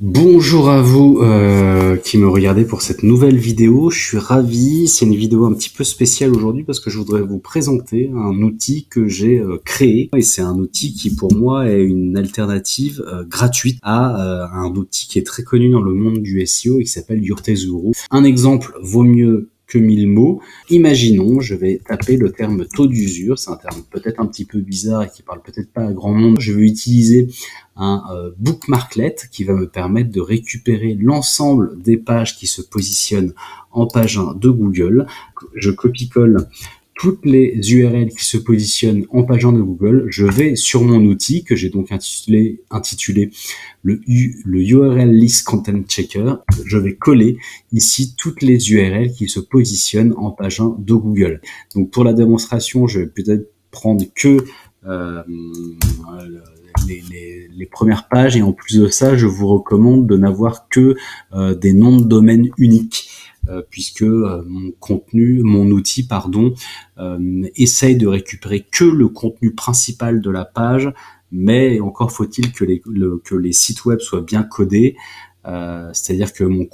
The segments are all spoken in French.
Bonjour à vous qui me regardez pour cette nouvelle vidéo. Je suis ravi. C'est une vidéo un petit peu spéciale aujourd'hui parce que je voudrais vous présenter un outil que j'ai créé. Et c'est un outil qui pour moi est une alternative gratuite à un outil qui est très connu dans le monde du SEO et qui s'appelle Urtezuru. Un exemple vaut mieux que 1000 mots. Imaginons, je vais taper le terme taux d'usure. C'est un terme peut-être un petit peu bizarre et qui parle peut-être pas à grand monde. Je vais utiliser un bookmarklet qui va me permettre de récupérer l'ensemble des pages qui se positionnent en page 1 de Google. Je copie-colle toutes les URL qui se positionnent en page 1 de Google. Je vais sur mon outil que j'ai donc intitulé le URL List Content Checker. Je vais coller ici toutes les URL qui se positionnent en page 1 de Google. Donc pour la démonstration, je vais peut-être prendre que les premières pages, et en plus de ça, je vous recommande de n'avoir que des noms de domaine uniques. Puisque mon outil, essaye de récupérer que le contenu principal de la page, mais encore faut-il que les sites web soient bien codés. C'est-à-dire que mon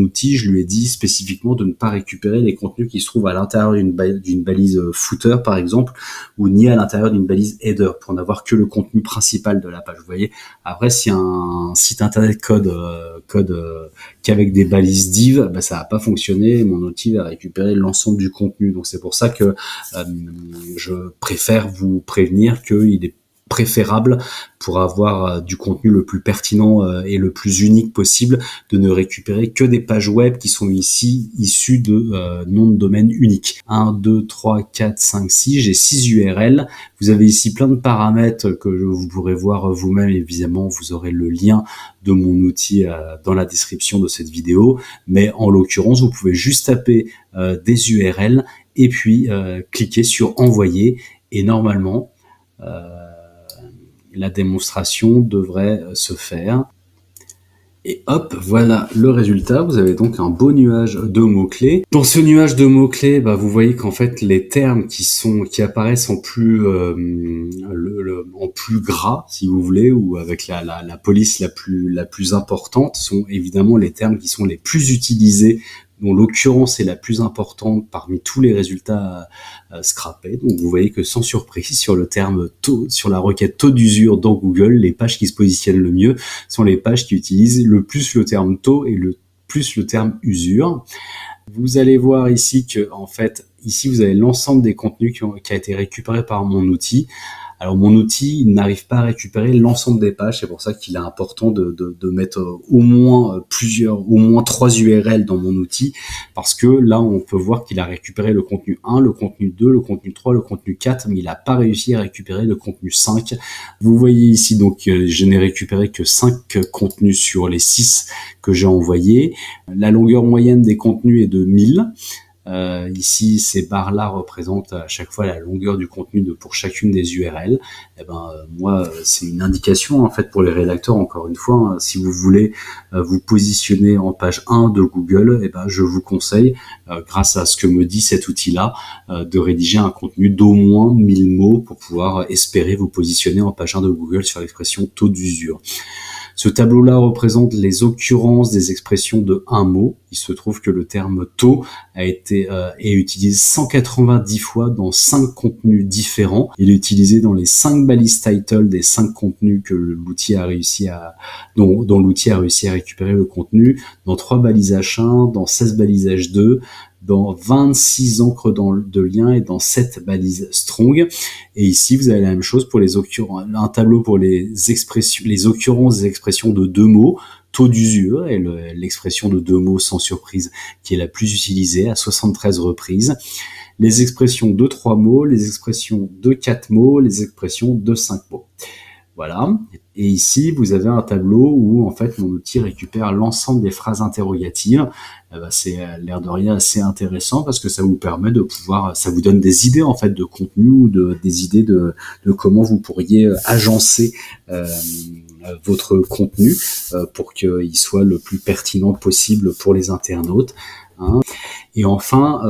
outil, je lui ai dit spécifiquement de ne pas récupérer les contenus qui se trouvent à l'intérieur d'une balise footer, par exemple, ou ni à l'intérieur d'une balise header, pour n'avoir que le contenu principal de la page. Vous voyez. Après, si un site internet code qu'avec des balises div, ça va pas fonctionner. Mon outil va récupérer l'ensemble du contenu. Donc c'est pour ça que je préfère vous prévenir qu'il est préférable, pour avoir du contenu le plus pertinent et le plus unique possible, de ne récupérer que des pages web qui sont ici issues de noms de domaine uniques. 1, 2, 3, 4, 5, 6, j'ai 6 URL. Vous avez ici plein de paramètres que vous pourrez voir vous-même. Évidemment, vous aurez le lien de mon outil dans la description de cette vidéo. Mais en l'occurrence, vous pouvez juste taper des URL et puis cliquer sur envoyer. Et normalement, la démonstration devrait se faire. Et hop, voilà le résultat. Vous avez donc un beau nuage de mots-clés. Dans ce nuage de mots-clés, vous voyez qu'en fait, les termes qui apparaissent en plus, en plus gras, si vous voulez, ou avec la police la plus importante, sont évidemment les termes qui sont les plus utilisés, dont l'occurrence est la plus importante parmi tous les résultats scrappés. Donc vous voyez que sans surprise, sur le terme taux, sur la requête taux d'usure dans Google, les pages qui se positionnent le mieux sont les pages qui utilisent le plus le terme taux et le plus le terme usure. Vous allez voir ici que, en fait, ici vous avez l'ensemble des contenus qui a été récupéré par mon outil. Alors mon outil, il n'arrive pas à récupérer l'ensemble des pages, c'est pour ça qu'il est important de mettre au moins 3 URL dans mon outil, parce que là on peut voir qu'il a récupéré le contenu 1, le contenu 2, le contenu 3, le contenu 4, mais il n'a pas réussi à récupérer le contenu 5. Vous voyez ici donc je n'ai récupéré que 5 contenus sur les 6 que j'ai envoyés. La longueur moyenne des contenus est de 1000. Ici, ces barres-là représentent à chaque fois la longueur du contenu pour chacune des URL. Moi, c'est une indication en fait pour les rédacteurs. Encore une fois, si vous voulez vous positionner en page 1 de Google, je vous conseille, grâce à ce que me dit cet outil-là, de rédiger un contenu d'au moins 1000 mots pour pouvoir espérer vous positionner en page 1 de Google sur l'expression taux d'usure. Ce tableau-là représente les occurrences des expressions de un mot. Il se trouve que le terme taux est utilisé 190 fois dans 5 contenus différents. Il est utilisé dans les 5 balises title des 5 contenus que l'outil a réussi dont l'outil a réussi à récupérer le contenu, dans 3 balises H1, dans 16 balises H2, dans 26 encres de lien et dans 7 balises strong. Et ici, vous avez la même chose pour les occurrences, un tableau pour les occurrences des expressions de 2 mots, taux d'usure et l'expression de 2 mots sans surprise qui est la plus utilisée à 73 reprises. Les expressions de 3 mots, les expressions de 4 mots, les expressions de 5 mots. Voilà. Et ici, vous avez un tableau où, en fait, mon outil récupère l'ensemble des phrases interrogatives. C'est l'air de rien assez intéressant parce que ça vous permet ça vous donne des idées, en fait, de contenu ou des idées de comment vous pourriez agencer votre contenu pour qu'il soit le plus pertinent possible pour les internautes. Et enfin,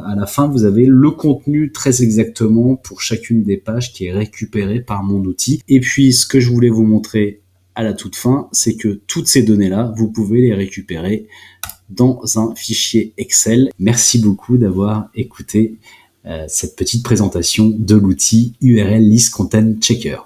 à la fin, vous avez le contenu très exactement pour chacune des pages qui est récupéré par mon outil. Et puis, ce que je voulais vous montrer à la toute fin, c'est que toutes ces données-là, vous pouvez les récupérer dans un fichier Excel. Merci beaucoup d'avoir écouté cette petite présentation de l'outil URL List Content Checker.